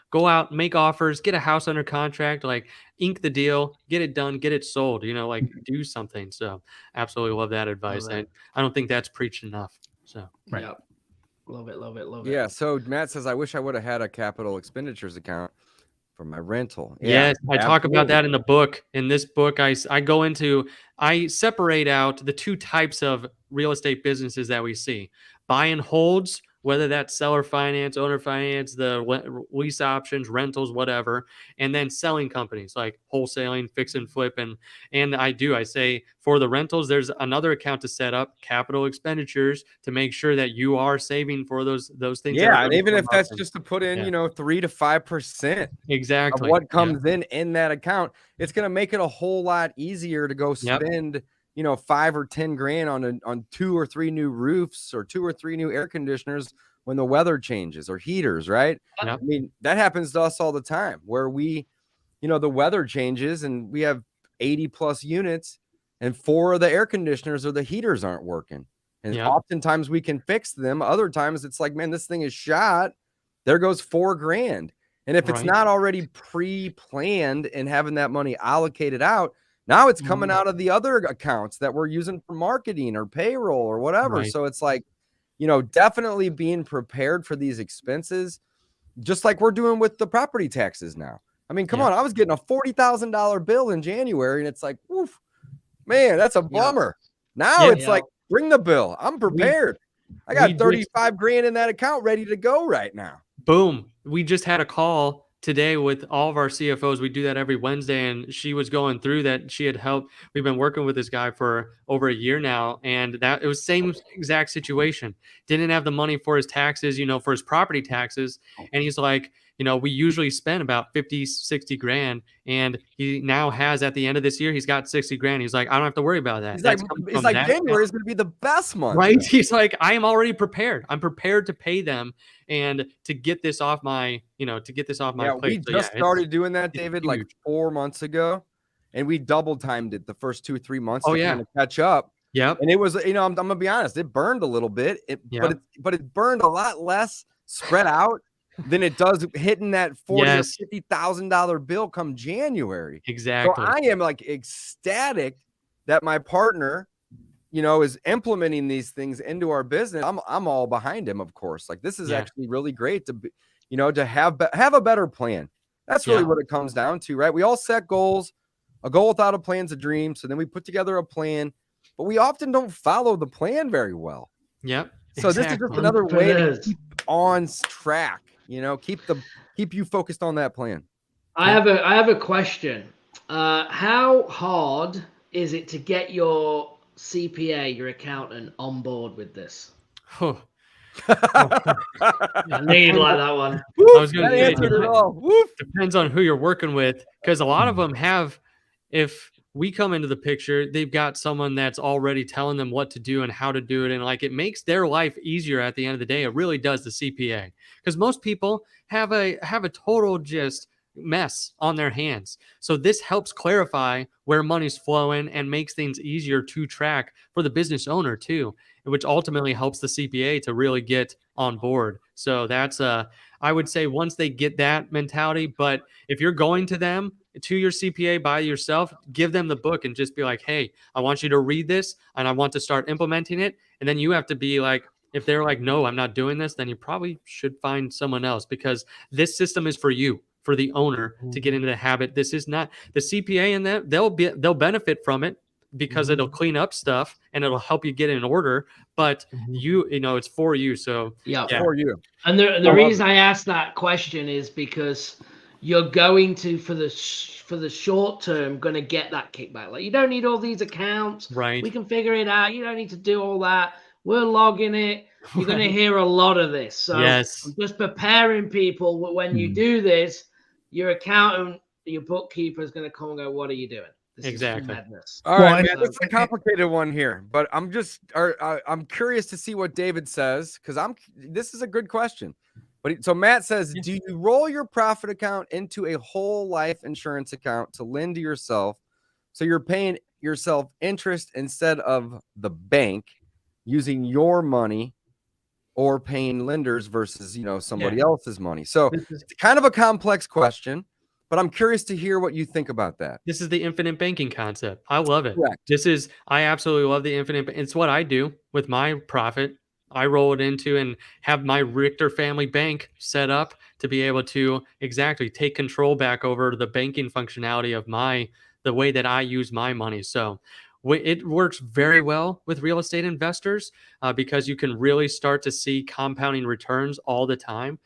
go out, make offers, get a house under contract, like ink the deal, get it done, get it sold, do something. So absolutely love that advice. I don't think that's preached enough. So, right. Yep. Love it. Yeah. So Matt says, I wish I would have had a capital expenditures account for my rental. Yes, I talk about that in the book. In this book, I separate out the two types of real estate businesses that we see: buy and holds whether that's seller finance, owner finance, the lease options, rentals, whatever, and then selling companies like wholesaling, fix and flip. And I say for the rentals, there's another account to set up, capital expenditures, to make sure that you are saving for those things. Yeah, and even if that's just to put in, 3 to 5% exactly of what comes in that account, it's going to make it a whole lot easier to go spend, 5 or 10 grand on 2 or 3 new roofs or 2 or 3 new air conditioners when the weather changes, or heaters, right? Yep. I mean, that happens to us all the time, where we, the weather changes and we have 80 plus units and 4 of the air conditioners or the heaters aren't working. And oftentimes we can fix them. Other times it's like, man, this thing is shot. There goes $4 grand. And if it's not already pre-planned and having that money allocated out, now it's coming out of the other accounts that we're using for marketing or payroll or whatever. Right. So it's like, definitely being prepared for these expenses, just like we're doing with the property taxes now. I mean, come on, I was getting a $40,000 bill in January and it's like, woof, man, that's a bummer. Now it's like, bring the bill. I'm prepared. I got 35 grand in that account ready to go right now. Boom. We just had a call today with all of our CFOs. We do that every Wednesday, and she was going through that. She had helped. We've been working with this guy for over a year now, and that it was same exact situation. Didn't have the money for his taxes, for his property taxes. And he's like, we usually spend about 50, 60 grand. And he now has, at the end of this year, he's got 60 grand. He's like, I don't have to worry about that. He's like January is going to be the best month. Right. Then. He's like, I am already prepared. I'm prepared to pay them and to get this off my, plate. We just started doing that, David, like 4 months ago. And we double timed it the first 2-3 months to kind of catch up. Yep. And it was, I'm going to be honest, it burned a little bit, but it burned a lot less spread out than it does hitting that $40,000 or $50,000 bill come January. Exactly. So I am like ecstatic that my partner, is implementing these things into our business. I'm all behind him, of course. Like, this is actually really great to be, to have a better plan. That's really what it comes down to, right? We all set goals. A goal without a plan is a dream. So then we put together a plan, but we often don't follow the plan very well. Yep. So this is just another way to keep on track. Keep you focused on that plan. I have a question. How hard is it to get your CPA, your accountant, on board with this? I need like that one. I was going to say, depends on who you're working with, because a lot of them have, if we come into the picture, they've got someone that's already telling them what to do and how to do it. And like, it makes their life easier at the end of the day. It really does, the CPA, because most people have a total just mess on their hands. So this helps clarify where money's flowing and makes things easier to track for the business owner too, which ultimately helps the CPA to really get on board. So that's I would say once they get that mentality, but if you're going to your CPA by yourself, give them the book and just be like, hey, I want you to read this and I want to start implementing it. And then you have to be like, if they're like, no, I'm not doing this, then you probably should find someone else, because this system is for you, for the owner to get into the habit. This is not the CPA, and that they'll benefit from it because it'll clean up stuff and it'll help you get in order. But it's for you. So for you. And the reason I asked that question is because you're going to, for the short term, going to get that kickback. Like, you don't need all these accounts. Right. We can figure it out. You don't need to do all that. We're logging it. You're going to hear a lot of this. So I'm just preparing people. When you do this, your accountant, your bookkeeper is going to come and go, what are you doing? This exactly. is madness. All right, man, it's a complicated one here, but I'm curious to see what David says, because this is a good question. But so Matt says, do you roll your profit account into a whole life insurance account to lend to yourself, so you're paying yourself interest instead of the bank using your money, or paying lenders versus somebody else's money? So it's kind of a complex question, but I'm curious to hear what you think about that. This is the infinite banking concept. I love it. Correct. I absolutely love the infinite. It's what I do with my profit. I roll it into and have my Richter family bank set up to be able to exactly take control back over the banking functionality of the way that I use my money. So it works very well with real estate investors because you can really start to see compounding returns all the time.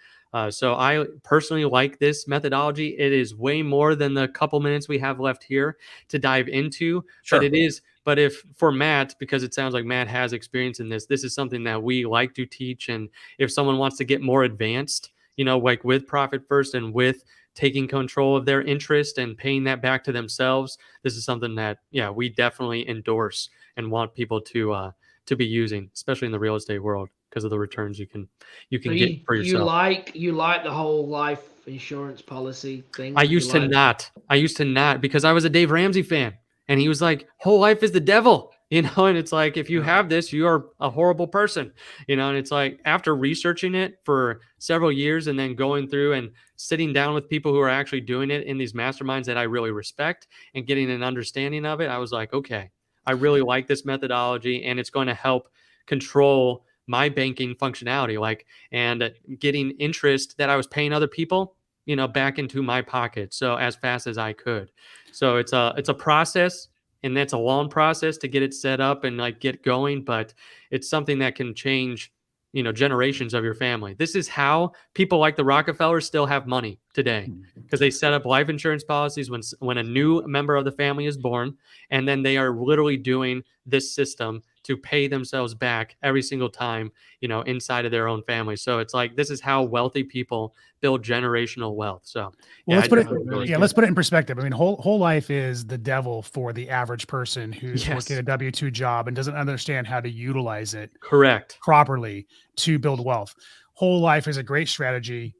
So I personally like this methodology. It is way more than the couple minutes we have left here to dive into, Sure. but it is. But if for Matt, because it sounds like Matt has experience in this, this is something that we like to teach. And if someone wants to get more advanced, like with Profit First and with taking control of their interest and paying that back to themselves, this is something that, we definitely endorse and want people to be using, especially in the real estate world, because of the returns you can get for yourself. You like the whole life insurance policy thing? I used to not because I was a Dave Ramsey fan, and he was like, whole life is the devil, and it's like, if you have this, you are a horrible person, and it's like, after researching it for several years and then going through and sitting down with people who are actually doing it in these masterminds that I really respect and getting an understanding of it, I was like, okay, I really like this methodology, and it's going to help control my banking functionality, and getting interest that I was paying other people, back into my pocket. So as fast as I could. So it's a process, and that's a long process to get it set up and get going, but it's something that can change, generations of your family. This is how people like the Rockefellers still have money today, because they set up life insurance policies when a new member of the family is born, and then they are literally doing this system to pay themselves back every single time, inside of their own family. So it's like, this is how wealthy people build generational wealth. So let's put it in perspective. I mean, whole life is the devil for the average person who's working a W-2 job and doesn't understand how to utilize it properly to build wealth. Whole life is a great strategy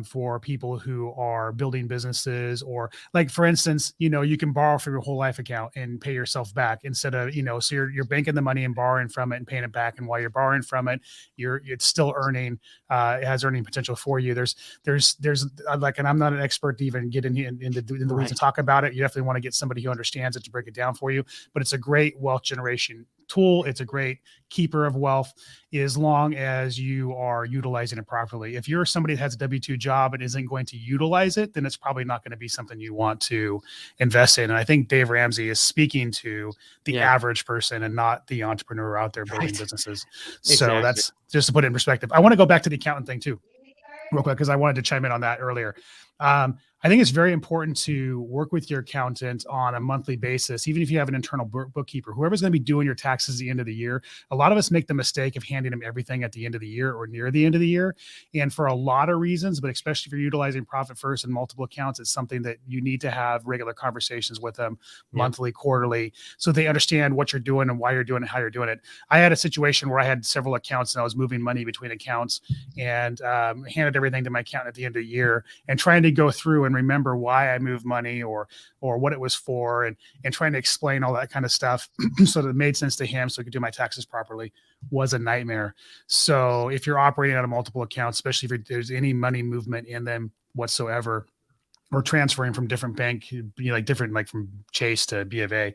for people who are building businesses, or for instance, you can borrow from your whole life account and pay yourself back instead of, so you're banking the money and borrowing from it and paying it back. And while you're borrowing from it, it's still earning, it has earning potential for you. There's and I'm not an expert to even get in the weeds to talk about it. You definitely want to get somebody who understands it to break it down for you, but it's a great wealth generation tool. It's a great keeper of wealth as long as you are utilizing it properly. If you're somebody that has a W-2 job and isn't going to utilize it, then it's probably not going to be something you want to invest in. And I think Dave Ramsey is speaking to the average person and not the entrepreneur out there building businesses. So that's just to put it in perspective. I want to go back to the accountant thing too, real quick, because I wanted to chime in on that earlier. I think it's very important to work with your accountant on a monthly basis, even if you have an internal bookkeeper, whoever's going to be doing your taxes at the end of the year. A lot of us make the mistake of handing them everything at the end of the year or near the end of the year. And for a lot of reasons, but especially if you're utilizing Profit First and multiple accounts, it's something that you need to have regular conversations with them monthly, quarterly, so they understand what you're doing and why you're doing it, how you're doing it. I had a situation where I had several accounts and I was moving money between accounts and handed everything to my accountant at the end of the year and trying to go through and remember why I moved money or what it was for, and trying to explain all that kind of stuff so that it made sense to him so he could do my taxes properly was a nightmare. So if you're operating out of multiple accounts, especially if there's any money movement in them whatsoever, or transferring from different bank, from Chase to B of A,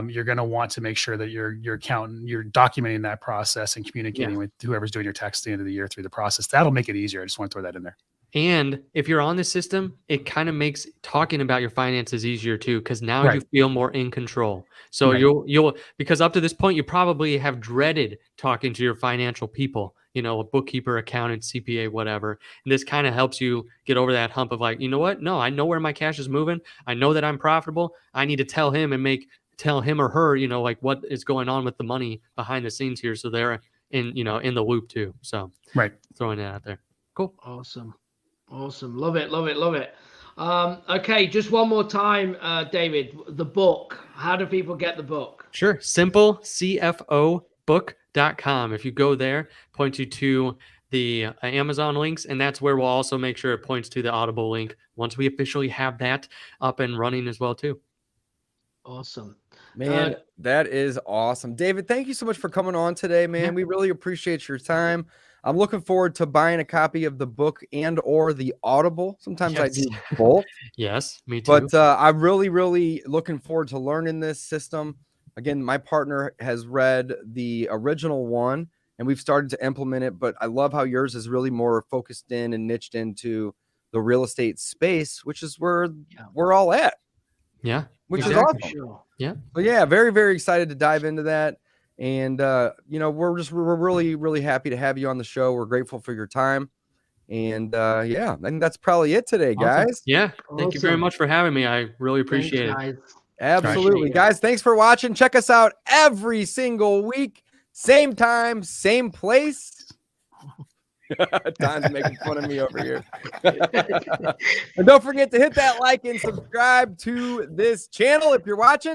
you're going to want to make sure that your accountant, you're documenting that process and communicating with whoever's doing your tax at the end of the year through the process. That'll make it easier. I just want to throw that in there. And if you're on the system, it kind of makes talking about your finances easier too, because now you feel more in control. So you'll because up to this point, you probably have dreaded talking to your financial people, a bookkeeper, accountant, CPA, whatever. And this kind of helps you get over that hump of you know what? No, I know where my cash is moving. I know that I'm profitable. I need to tell him or her, what is going on with the money behind the scenes here. So they're in the loop too. So throwing that out there. Cool. Awesome. Love it. Okay, just one more time, David, the book. How do people get the book? Sure. simplecfobook.com. If you go there, points you to the Amazon links, and that's where we'll also make sure it points to the Audible link once we officially have that up and running as well too. Awesome. Man, that is awesome. David, thank you so much for coming on today, man. We really appreciate your time. I'm looking forward to buying a copy of the book and or the Audible. Sometimes I do both. Yes, me too. But I'm really, really looking forward to learning this system. Again, my partner has read the original one, and we've started to implement it. But I love how yours is really more focused in and niched into the real estate space, which is where we're all at. Yeah, which is awesome. Sure. Yeah. But yeah, very, very excited to dive into that. And, we're really, really happy to have you on the show. We're grateful for your time. And I think that's probably it today, guys. Yeah. Thank you very much for having me. I really appreciate it. Absolutely. Guys, thanks for watching. Check us out every single week. Same time, same place. Don's making fun of me over here. And don't forget to hit that like and subscribe to this channel if you're watching.